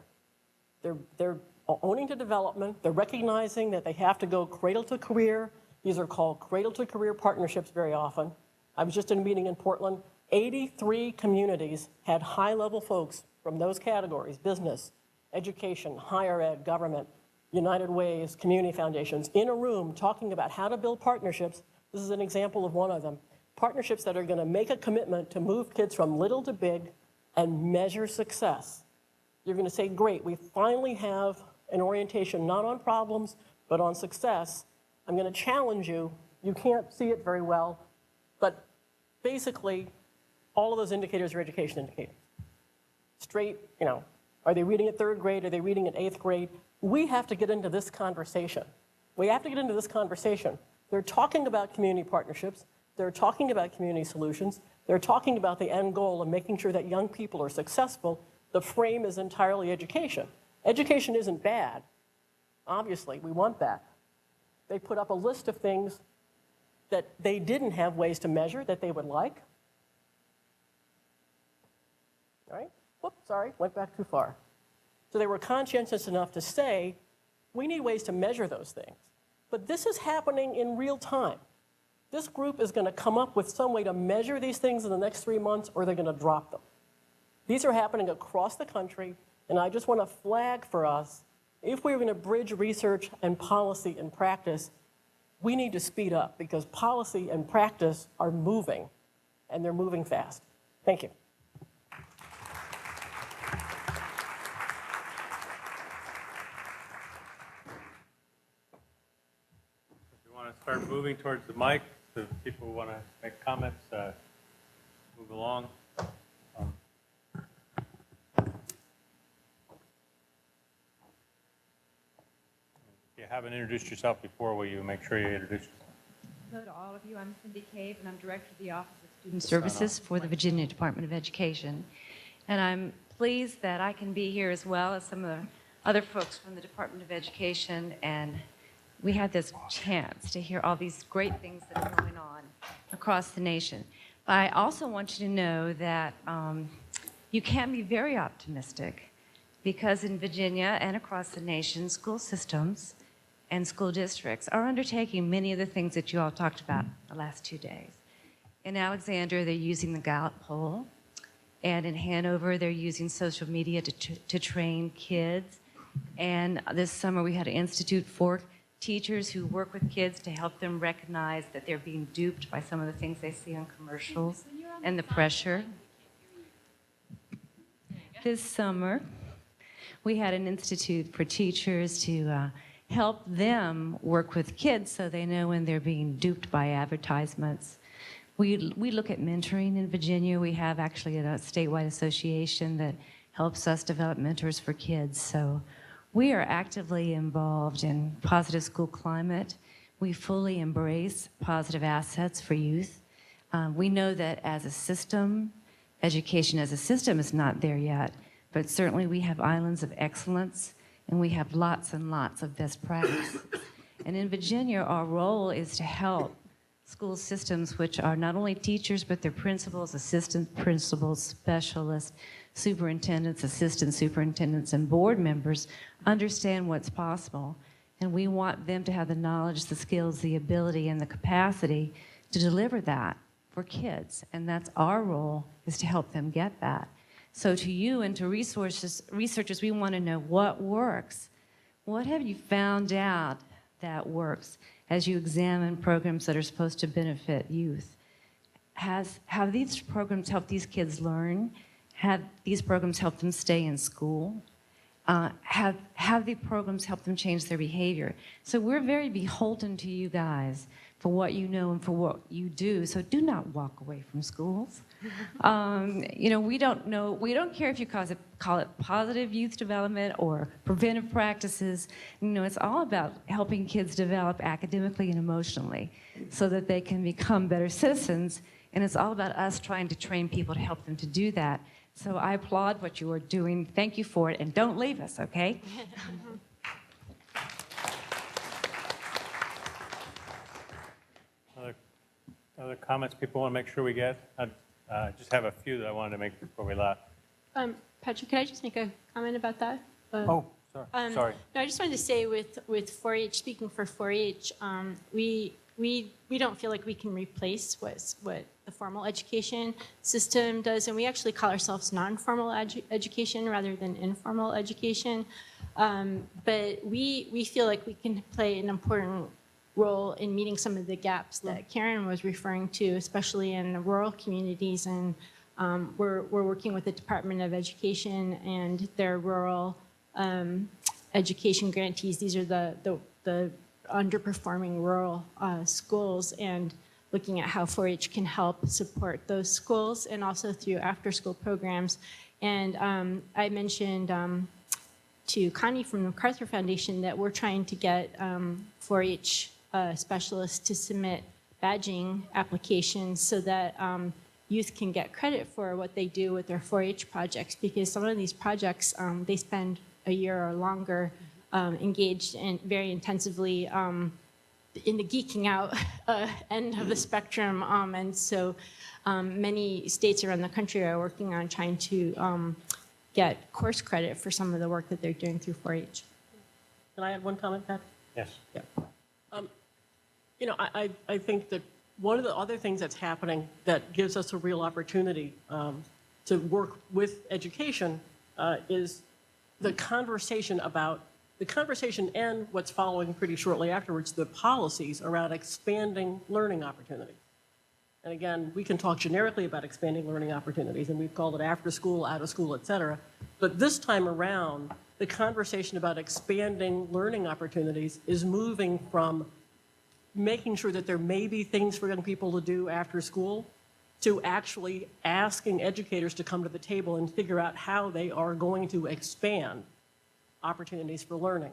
They're owning to development. They're recognizing that they have to go cradle to career. These are called cradle to career partnerships very often. I was just in a meeting in Portland. 83 communities had high-level folks from those categories: business, education, higher ed, government, United Ways, community foundations, in a room talking about how to build partnerships. This is an example of one of them. Partnerships that are going to make a commitment to move kids from little to big and measure success. You're going to say, great, we finally have an orientation not on problems, but on success. I'm going to challenge you. You can't see it very well, but basically, all of those indicators are education indicators. Straight, are they reading at 3rd grade? Are they reading at 8th grade? We have to get into this conversation. We have to get into this conversation. They're talking about community partnerships. They're talking about community solutions. They're talking about the end goal of making sure that young people are successful. The frame is entirely education. Education isn't bad. Obviously, we want that. They put up a list of things that they didn't have ways to measure that they would like. All right? Whoops, sorry, went back too far. So they were conscientious enough to say, we need ways to measure those things. But this is happening in real time. This group is going to come up with some way to measure these things in the next 3 months, or they're going to drop them. These are happening across the country, and I just want to flag for us, if we're going to bridge research and policy and practice, we need to speed up, because policy and practice are moving, and they're moving fast. Thank you. If you want to start moving towards the mic, so people who want to make comments, move along. If you haven't introduced yourself before, will you make sure you introduce yourself? Hello to all of you. I'm Cindy Cave, and I'm Director of the Office of Student Services for the Virginia Department of Education. And I'm pleased that I can be here as well as some of the other folks from the Department of Education, and we had this chance to hear all these great things that are going on across the nation. But I also want you to know that you can be very optimistic, because in Virginia and across the nation, school systems and school districts are undertaking many of the things that you all talked about the last 2 days. In Alexandria, they're using the Gallup poll, and in Hanover, they're using social media to train kids. And this summer, we had an institute for teachers who work with kids to help them recognize that they're being duped by some of the things they see on commercials and the pressure. This summer, we had an institute for teachers to help them work with kids so they know when they're being duped by advertisements. We look at mentoring in Virginia. We have actually a statewide association that helps us develop mentors for kids. So we are actively involved in positive school climate. We fully embrace positive assets for youth. We know that as a system, education as a system is not there yet, but certainly we have islands of excellence, and we have lots and lots of best practice. And in Virginia, our role is to help school systems, which are not only teachers, but their principals, assistant principals, specialists, superintendents, assistant superintendents, and board members understand what's possible. And we want them to have the knowledge, the skills, the ability, and the capacity to deliver that for kids. And that's our role, is to help them get that. So to you and to researchers, we want to know what works. What have you found out that works as you examine programs that are supposed to benefit youth? Have these programs helped these kids learn? Have these programs helped them stay in school? Have the programs helped them change their behavior? So we're very beholden to you guys for what you know and for what you do. So do not walk away from schools. We don't care if you call it positive youth development or preventive practices. It's all about helping kids develop academically and emotionally so that they can become better citizens. And it's all about us trying to train people to help them to do that. So I applaud what you are doing. Thank you for it. And don't leave us, okay? Other comments people want to make sure we get? Just have a few that I wanted to make before we left. Patrick, could I just make a comment about that? Oh, sorry. Sorry. No, I just wanted to say with 4-H, speaking for 4-H, we don't feel like we can replace what the formal education system does, and we actually call ourselves non-formal education rather than informal education. But we feel like we can play an important role in meeting some of the gaps that Karen was referring to, especially in the rural communities. And we're working with the Department of Education and their rural education grantees. These are the underperforming rural schools, and looking at how 4-H can help support those schools, and also through after-school programs. And I mentioned to Connie from the MacArthur Foundation that we're trying to get 4-H specialists to submit badging applications so that youth can get credit for what they do with their 4-H projects, because some of these projects, they spend a year or longer engaged and very intensively in the geeking out end of the spectrum. And so many states around the country are working on trying to get course credit for some of the work that they're doing through 4-H. Can I add one comment, Pat? Yes. Yeah. You know, I think that one of the other things that's happening that gives us a real opportunity to work with education is the conversation and what's following pretty shortly afterwards, the policies around expanding learning opportunities. And again, we can talk generically about expanding learning opportunities, and we've called it after school, out of school, et cetera. But this time around, the conversation about expanding learning opportunities is moving from making sure that there may be things for young people to do after school to actually asking educators to come to the table and figure out how they are going to expand opportunities for learning.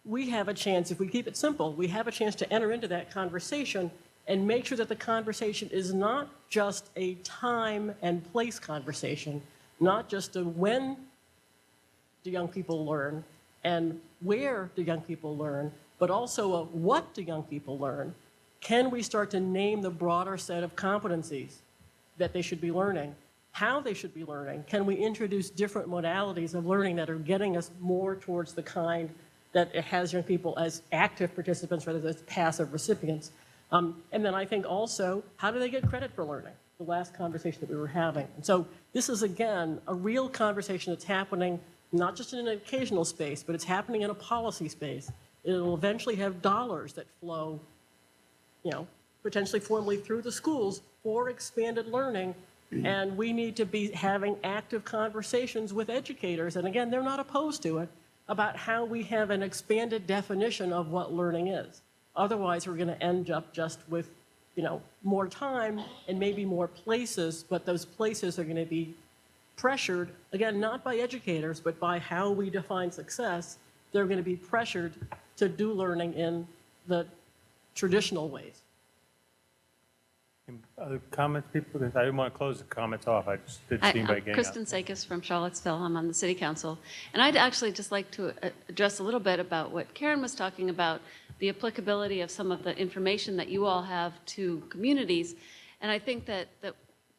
We have a chance, if we keep it simple, we have a chance to enter into that conversation and make sure that the conversation is not just a time and place conversation, not just a when do young people learn and where do young people learn, but also a what do young people learn. Can we start to name the broader set of competencies that they should be learning, how they should be learning? Can we introduce different modalities of learning that are getting us more towards the kind that has young people as active participants rather than as passive recipients? And then I think also, how do they get credit for learning? The last conversation that we were having. And so this is, again, a real conversation that's happening not just in an occasional space, but it's happening in a policy space. It'll eventually have dollars that flow, you know, potentially formally through the schools for expanded learning. And we need to be having active conversations with educators, and again, they're not opposed to it, about how we have an expanded definition of what learning is. Otherwise, we're going to end up just with, you know, more time and maybe more places, but those places are going to be pressured, again, not by educators, but by how we define success. They're going to be pressured to do learning in the traditional ways. Other comments, people? Because I didn't want to close the comments off. I just did see by getting Kristen Sakis from Charlottesville. I'm on the City Council. And I'd actually just like to address a little bit about what Karen was talking about, the applicability of some of the information that you all have to communities. And I think that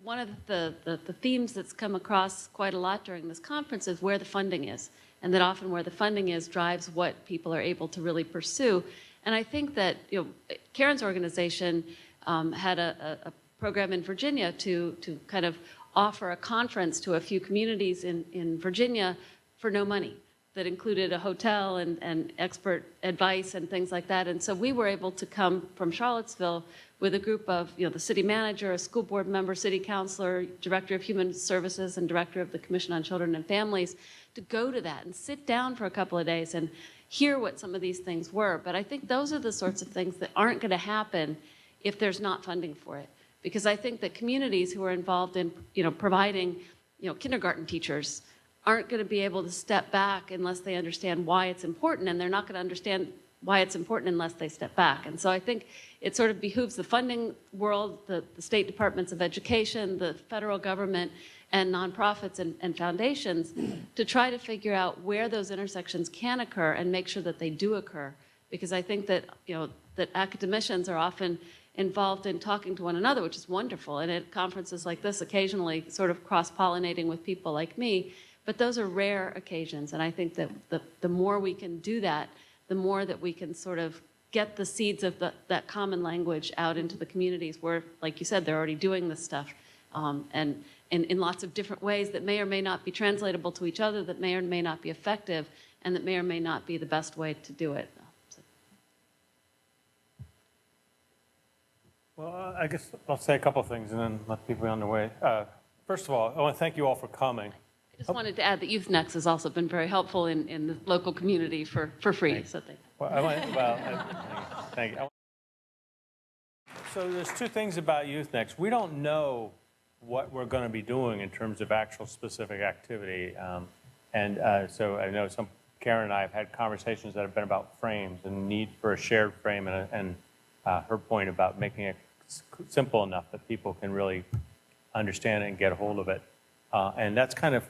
one of the themes that's come across quite a lot during this conference is where the funding is. And that often where the funding is drives what people are able to really pursue. And I think that, you know, Karen's organization had a program in Virginia to kind of offer a conference to a few communities in Virginia for no money that included a hotel and expert advice and things like that. And so we were able to come from Charlottesville with a group of, you know, the city manager, a school board member, city councilor, director of human services, and director of the Commission on Children and Families to go to that and sit down for a couple of days and hear what some of these things were. But I think those are the sorts of things that aren't going to happen if there's not funding for it. Because I think that communities who are involved in, you know, providing, you know, kindergarten teachers aren't going to be able to step back unless they understand why it's important, and they're not going to understand why it's important unless they step back. And so I think it sort of behooves the funding world, the state departments of education, the federal government, and nonprofits and foundations to try to figure out where those intersections can occur and make sure that they do occur. Because I think that, you know, that academicians are often involved in talking to one another, which is wonderful, and at conferences like this, occasionally sort of cross-pollinating with people like me, but those are rare occasions, and I think that the more we can do that, the more that we can sort of get the seeds of that common language out into the communities where, like you said, they're already doing this stuff, and in lots of different ways that may or may not be translatable to each other, that may or may not be effective, and that may or may not be the best way to do it. Well, I guess I'll say a couple of things and then let people be on their way. First of all, I want to thank you all for coming. I just wanted to add that Youth-Nex has also been very helpful in the local community for free, so thank you. Thank you. So there's two things about Youth-Nex. We don't know what we're going to be doing in terms of actual specific activity. So I know Karen and I have had conversations that have been about frames and the need for a shared frame and her point about making it simple enough that people can really understand it and get a hold of it. And that's kind of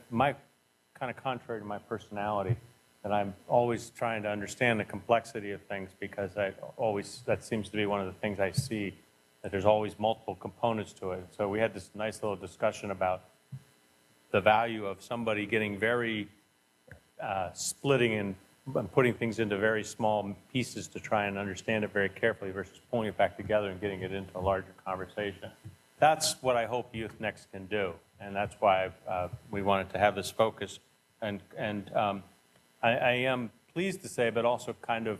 contrary to my personality, that I'm always trying to understand the complexity of things, because that seems to be one of the things I see, that there's always multiple components to it. So we had this nice little discussion about the value of somebody getting very splitting and putting things into very small pieces to try and understand it very carefully versus pulling it back together and getting it into a larger conversation. That's what I hope Youth-Nex can do, and that's why we wanted to have this focus. And I am pleased to say, but also kind of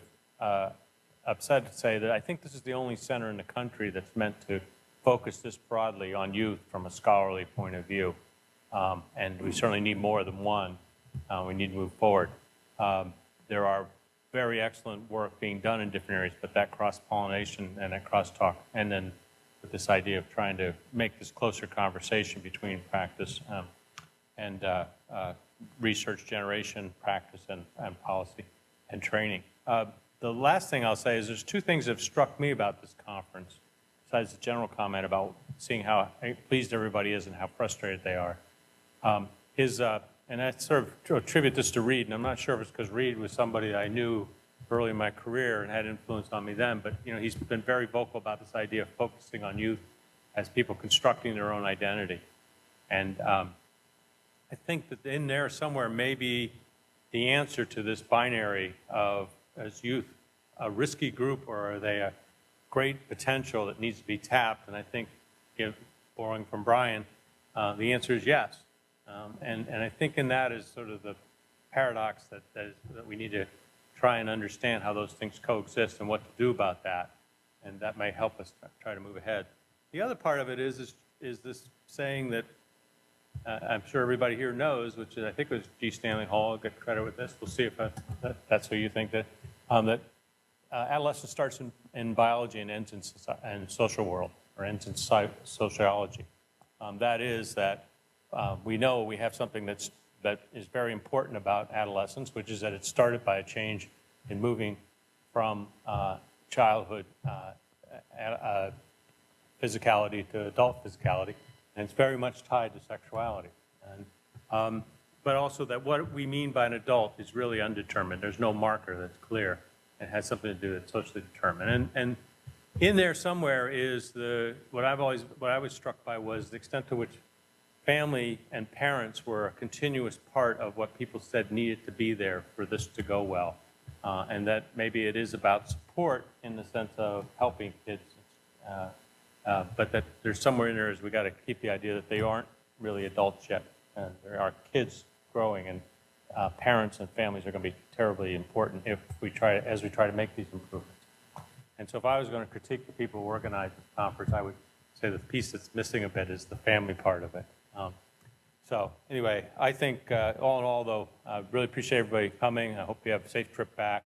upset to say, that I think this is the only center in the country that's meant to focus this broadly on youth from a scholarly point of view. And we certainly need more than one. We need to move forward. There are very excellent work being done in different areas, but that cross-pollination and that crosstalk, and then with this idea of trying to make this closer conversation between practice and research generation, practice, and policy and training. The last thing I'll say is there's two things that have struck me about this conference, besides the general comment about seeing how pleased everybody is and how frustrated they are, and I sort of attribute this to Reed, and I'm not sure if it's because Reed was somebody I knew early in my career and had influence on me then, but he's been very vocal about this idea of focusing on youth as people constructing their own identity. And I think that in there somewhere may be the answer to this binary of, as youth, a risky group, or are they a great potential that needs to be tapped? And I think, borrowing from Brian, the answer is yes. And I think in that is sort of the paradox that we need to try and understand how those things coexist and what to do about that. And that may help us try to move ahead. The other part of it is this saying that I'm sure everybody here knows, which is, I think it was G. Stanley Hall. I'll get credit with this. We'll see if that's who you think that. That adolescence starts in biology and ends in social world, or ends in sociology. That is that we know we have something that is very important about adolescence, which is that it started by a change in moving from childhood physicality to adult physicality, and it's very much tied to sexuality. And, but also that what we mean by an adult is really undetermined. There's no marker that's clear. It has something to do with socially determined. And in there somewhere is what I was struck by was the extent to which family and parents were a continuous part of what people said needed to be there for this to go well. And that maybe it is about support in the sense of helping kids, but that there's somewhere in there is we got to keep the idea that they aren't really adults yet, and there are kids growing, and parents and families are going to be terribly important as we try to make these improvements. And so if I was going to critique the people who organized this conference, I would say the piece that's missing a bit is the family part of it. So anyway, I think all in all, though, I really appreciate everybody coming. I hope you have a safe trip back.